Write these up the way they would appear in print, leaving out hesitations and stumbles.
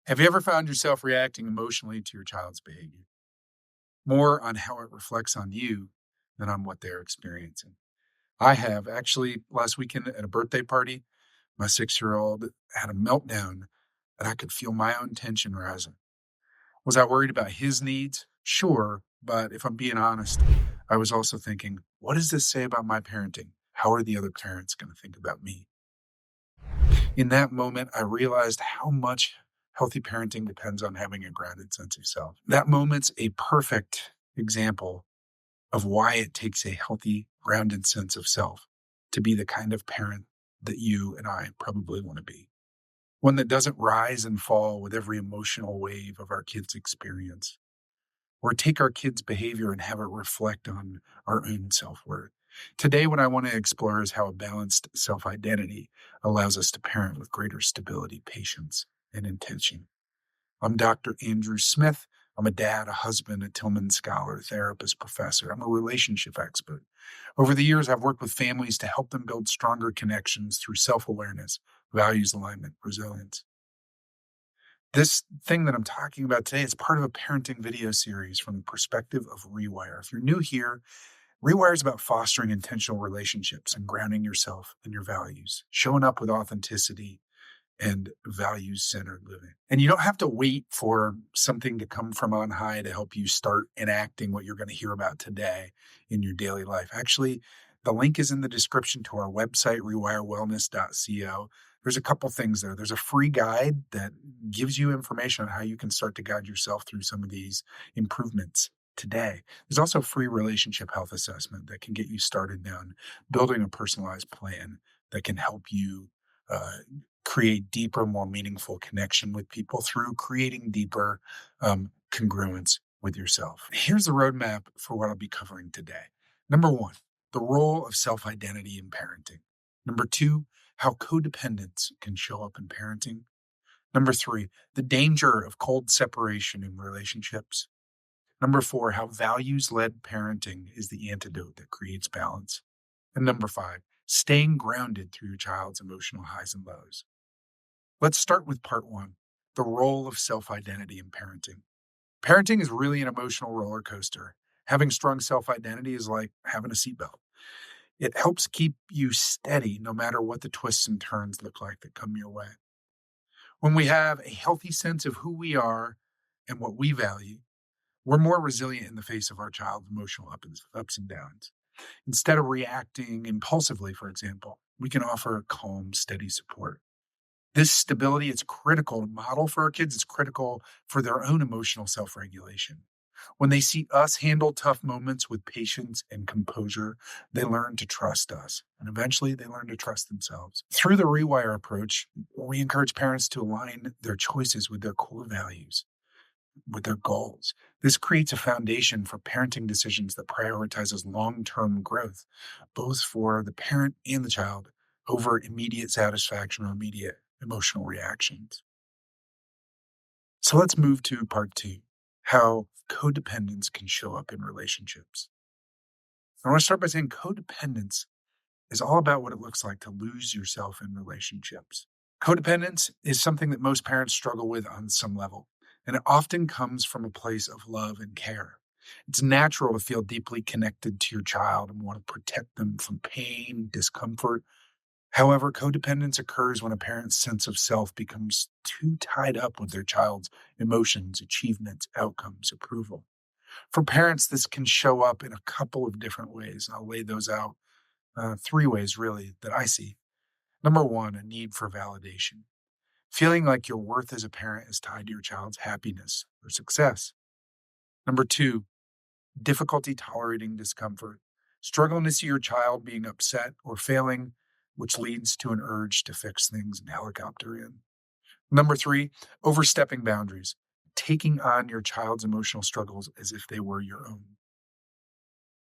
Have you ever found yourself reacting emotionally to your child's behavior? More on how it reflects on you than on what they're experiencing. I have. Actually, last weekend at a birthday party, my 6-year-old had a meltdown and I could feel my own tension rising. Was I worried about his needs? Sure. But if I'm being honest, I was also thinking, what does this say about my parenting? How are the other parents going to think about me? In that moment, I realized how much healthy parenting depends on having a grounded sense of self. That moment's a perfect example of why it takes a healthy, grounded sense of self to be the kind of parent that you and I probably want to be. One that doesn't rise and fall with every emotional wave of our kids' experience, or take our kids' behavior and have it reflect on our own self worth. Today, what I want to explore is how a balanced self identity allows us to parent with greater stability, patience, and intention. I'm Dr. Andrew Smith. I'm a dad, a husband, a Tillman scholar, therapist, professor. I'm a relationship expert. Over the years, I've worked with families to help them build stronger connections through self awareness, values alignment, resilience. This thing that I'm talking about today is part of a parenting video series from the perspective of Rewire. If you're new here, Rewire is about fostering intentional relationships and grounding yourself in your values, showing up with authenticity and values centered living. And you don't have to wait for something to come from on high to help you start enacting what you're going to hear about today in your daily life. Actually, the link is in the description to our website, rewirewellness.co. There's a couple things there. There's a free guide that gives you information on how you can start to guide yourself through some of these improvements today. There's also a free relationship health assessment that can get you started down building a personalized plan that can help you uh, create deeper, more meaningful connection with people through creating deeper congruence with yourself. Here's the roadmap for what I'll be covering today. Number one, the role of self identity in parenting. Number two, how codependence can show up in parenting. Number three, the danger of cold separation in relationships. Number four, how values led parenting is the antidote that creates balance. And number five, staying grounded through your child's emotional highs and lows. Let's start with part one, the role of self identity in parenting. Parenting is really an emotional roller coaster. Having strong self identity is like having a seatbelt. It helps keep you steady no matter what the twists and turns look like that come your way. When we have a healthy sense of who we are and what we value, we're more resilient in the face of our child's emotional ups and downs. Instead of reacting impulsively, for example, we can offer calm, steady support. This stability is critical to model for our kids. It's critical for their own emotional self regulation. When they see us handle tough moments with patience and composure, they learn to trust us. And eventually they learn to trust themselves. Through the Rewire approach, we encourage parents to align their choices with their core values, with their goals. This creates a foundation for parenting decisions that prioritizes long-term growth, both for the parent and the child, over immediate satisfaction or immediate emotional reactions. So let's move to part two, how codependence can show up in relationships. I want to start by saying codependence is all about what it looks like to lose yourself in relationships. Codependence is something that most parents struggle with on some level, and it often comes from a place of love and care. It's natural to feel deeply connected to your child and want to protect them from pain, discomfort. However, codependence occurs when a parent's sense of self becomes too tied up with their child's emotions, achievements, outcomes, approval. For parents, this can show up in a couple of different ways. I'll lay those out three ways, really, that I see. Number one, a need for validation. Feeling like your worth as a parent is tied to your child's happiness or success. Number two, difficulty tolerating discomfort. Struggling to see your child being upset or failing, which leads to an urge to fix things and helicopter in. Number three, overstepping boundaries. Taking on your child's emotional struggles as if they were your own.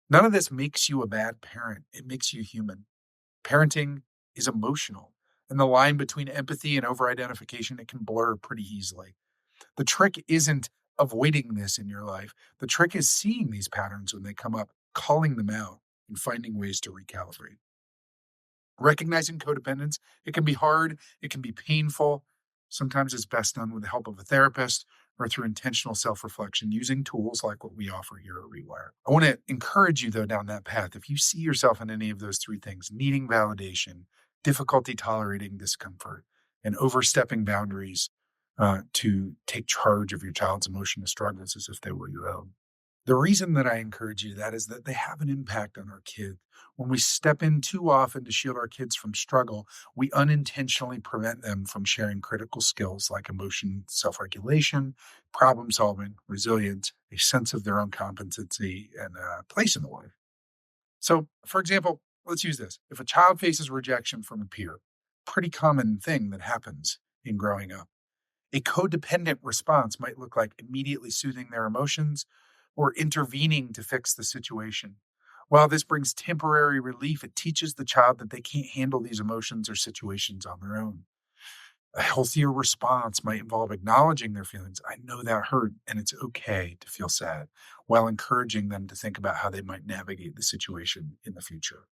None of this makes you a bad parent. It makes you human. Parenting is emotional, and the line between empathy and over-identification, it can blur pretty easily. The trick isn't avoiding this in your life. The trick is seeing these patterns when they come up, calling them out, and finding ways to recalibrate. Recognizing codependence, it can be hard, it can be painful, Sometimes it's best done with the help of a therapist or through intentional self reflection using tools like what we offer here at Rewire. I want to encourage you, though, down that path. If you see yourself in any of those three things, needing validation, difficulty tolerating discomfort, and overstepping boundaries to take charge of your child's emotional struggles as if they were your own. The reason that I encourage you that is that they have an impact on our kids. When we step in too often to shield our kids from struggle, we unintentionally prevent them from sharing critical skills like emotion self regulation, problem solving, resilience, a sense of their own competency, and place in the world. So, for example, let's use this. If a child faces rejection from a peer, pretty common thing that happens in growing up, a codependent response might look like immediately soothing their emotions or intervening to fix the situation. While this brings temporary relief, it teaches the child that they can't handle these emotions or situations on their own. A healthier response might involve acknowledging their feelings. I know that hurt, and it's okay to feel sad, while encouraging them to think about how they might navigate the situation in the future.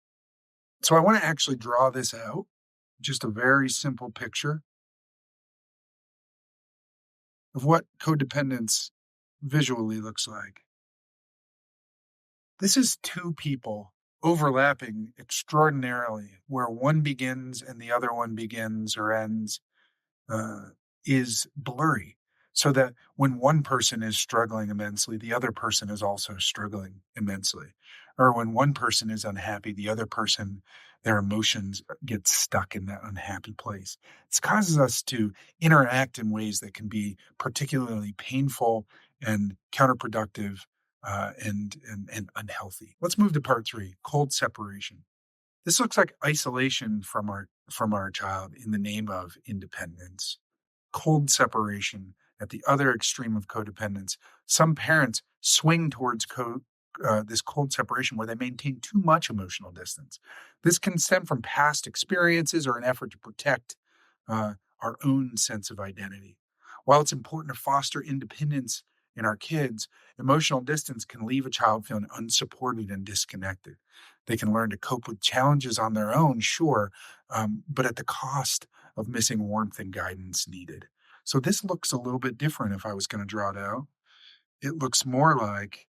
So, I want to actually draw this out, just a very simple picture of what codependence visually looks like. This is two people overlapping extraordinarily, where one begins and the other one begins or ends uh, is blurry. So that when one person is struggling immensely, the other person is also struggling immensely. Or when one person is unhappy, the other person, their emotions get stuck in that unhappy place. It causes us to interact in ways that can be particularly painful and counterproductive and unhealthy. Let's move to part three: cold separation. This looks like isolation from our child in the name of independence. Cold separation at the other extreme of codependence. Some parents swing towards this cold separation where they maintain too much emotional distance. This can stem from past experiences or an effort to protect uh, our own sense of identity. While it's important to foster independence in our kids, emotional distance can leave a child feeling unsupported and disconnected. They can learn to cope with challenges on their own, sure, but at the cost of missing warmth and guidance needed. So this looks a little bit different if I was going to draw it out. It looks more like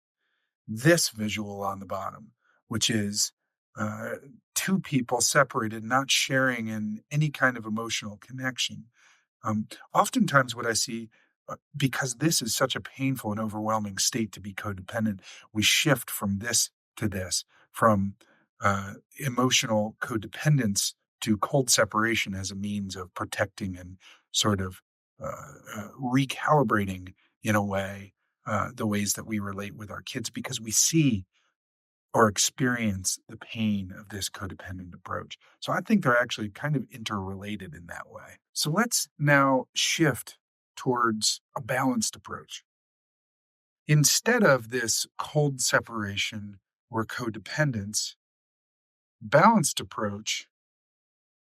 this visual on the bottom, which is uh, two people separated, not sharing in any kind of emotional connection. Oftentimes, what I see, because this is such a painful and overwhelming state to be codependent, we shift from this to this, from emotional codependence to cold separation as a means of protecting and sort of recalibrating, in a way, the ways that we relate with our kids because we see or experience the pain of this codependent approach. So I think they're actually kind of interrelated in that way. So let's now shift towards a balanced approach. Instead of this cold separation or codependence, balanced approach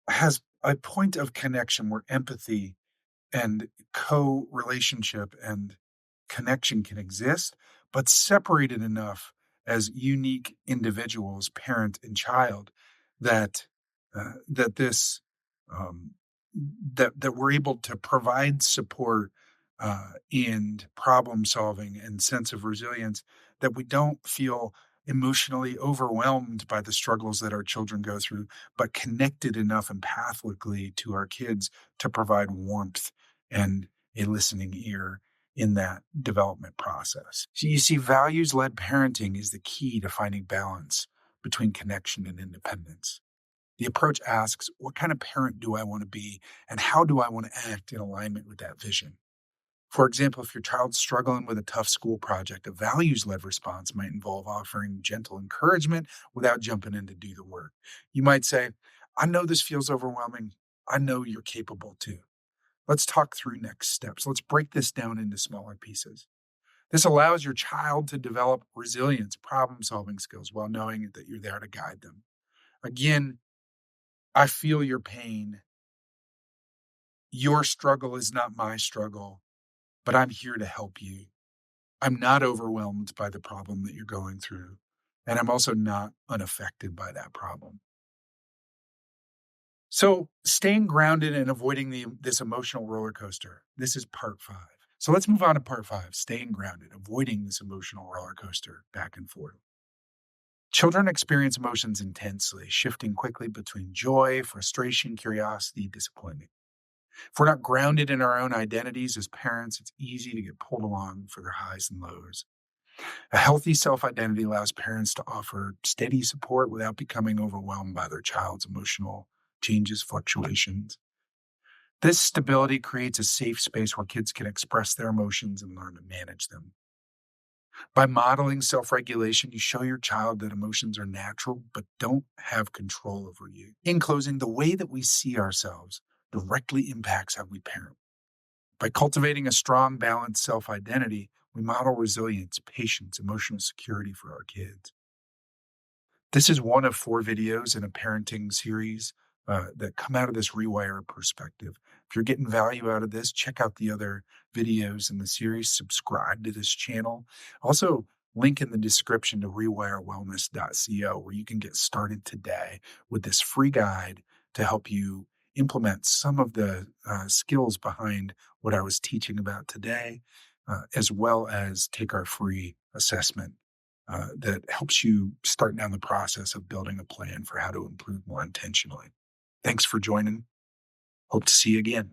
has a point of connection where empathy and co-relationship and connection can exist, but separated enough as unique individuals, parent and child, that that this um, that we're able to provide support and problem solving and sense of resilience, that we don't feel emotionally overwhelmed by the struggles that our children go through, but connected enough empathically to our kids to provide warmth and a listening ear in that development process. So you see, values led parenting is the key to finding balance between connection and independence. The approach asks, what kind of parent do I want to be, and how do I want to act in alignment with that vision? For example, if your child's struggling with a tough school project, a values led response might involve offering gentle encouragement without jumping in to do the work. You might say, I know this feels overwhelming. I know you're capable too. Let's talk through next steps. Let's break this down into smaller pieces. This allows your child to develop resilience, problem solving skills while knowing that you're there to guide them. Again, I feel your pain. Your struggle is not my struggle, but I'm here to help you. I'm not overwhelmed by the problem that you're going through, and I'm also not unaffected by that problem. So, staying grounded and avoiding this emotional roller coaster. This is part 5. So, let's move on to part 5, staying grounded, avoiding this emotional roller coaster back and forth. Children experience emotions intensely, shifting quickly between joy, frustration, curiosity, disappointment. If we're not grounded in our own identities as parents, it's easy to get pulled along for their highs and lows. A healthy self identity allows parents to offer steady support without becoming overwhelmed by their child's emotional changes, fluctuations. This stability creates a safe space where kids can express their emotions and learn to manage them. By modeling self regulation, you show your child that emotions are natural but don't have control over you. In closing, the way that we see ourselves directly impacts how we parent. By cultivating a strong, balanced self identity, we model resilience, patience, emotional security for our kids. This is one of 4 videos in a parenting series that come out of this rewire perspective. If you're getting value out of this, check out the other videos in the series, subscribe to this channel. Also, link in the description to rewirewellness.co, where you can get started today with this free guide to help you implement some of the skills behind what I was teaching about today, as well as take our free assessment that helps you start down the process of building a plan for how to improve more intentionally. Thanks for joining. Hope to see you again.